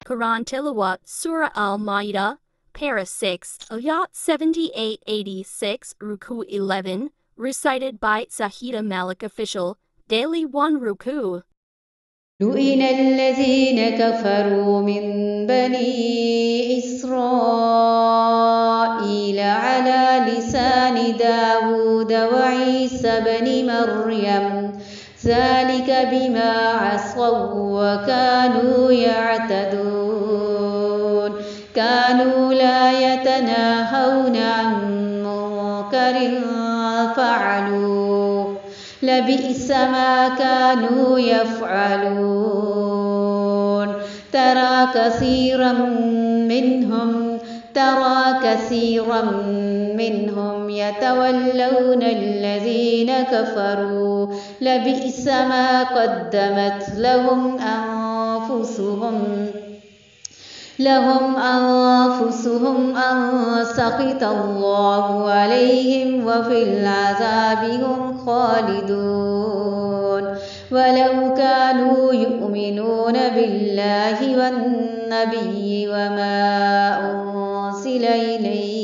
Quran Tilawat Surah Al-Ma'idah, Para 6, Ayat 78-86, Ruku 11, recited by Zahida Malik Official, Daily 1 Ruku. لئن الذين كفروا من بني إسرائيل على لسان داود وعيسى بن مريم ذلك بما عصوا وكانوا يعتدون كانوا لا يتناهون عن منكر فعلوه لبئس ما كانوا يفعلون ترى كثيرا منهم يتولون الذين كفروا لبئس ما قدمت لهم أنفسهم أن سخط الله عليهم وفي العذاب هم خالدون ولو كانوا يؤمنون بالله والنبي وما أنزل إليه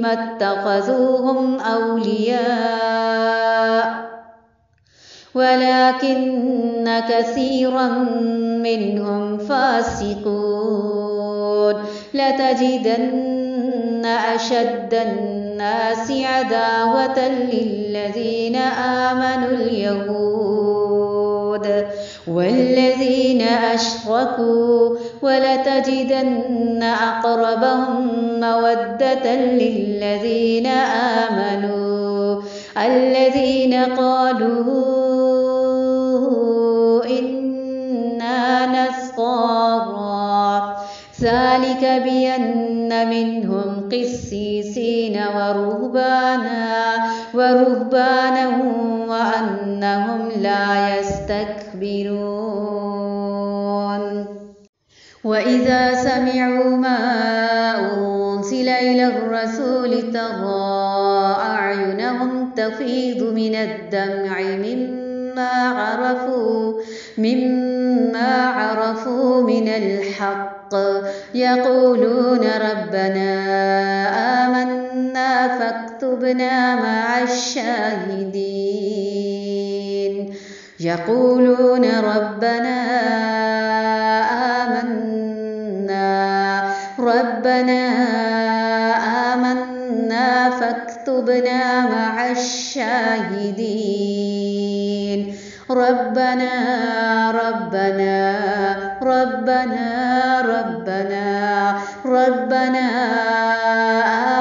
ما اتخذوهم أولياء ولكن كثيرا منهم فاسقون لتجدن أشد الناس عداوة للذين آمنوا اليهود والذين أشركوا ولتجدن أقربهم مودة للذين آمنوا الذين قالوا إنا نصارى ذلك بأن منهم قسيسين ورهبانا وأنهم لا يستكبرون وإذا سمعوا ما أنزل إلى الرسول ترى أعينهم تفيض من الدمع مما عرفوا من الحق يقولون ربنا آمنا فاكتبنا مع الشاهدين يقولون ربنا آمنا فاكتبنا مع الشاهدين ربنا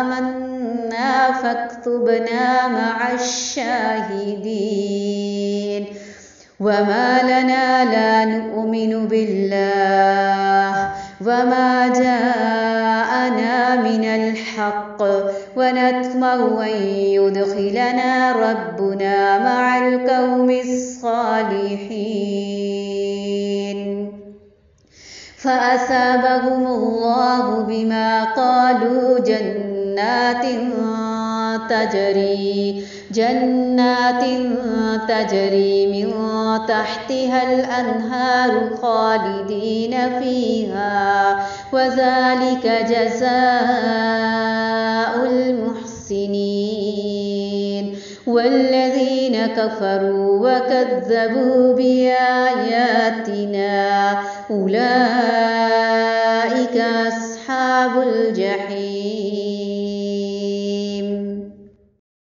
آمنا فاكتبنا مع الشاهدين وما لنا لا نؤمن بالله وما جاءنا من الحق ونطمع أن يدخلنا ربنا مع القوم الصالحين فأثابهم الله بما قالوا جنات تجري من تحتها الأنهار خالدين فيها وذلك جزاء المحسنين والذين كفروا وكذبوا بآياتنا أولئك أصحاب الجحيم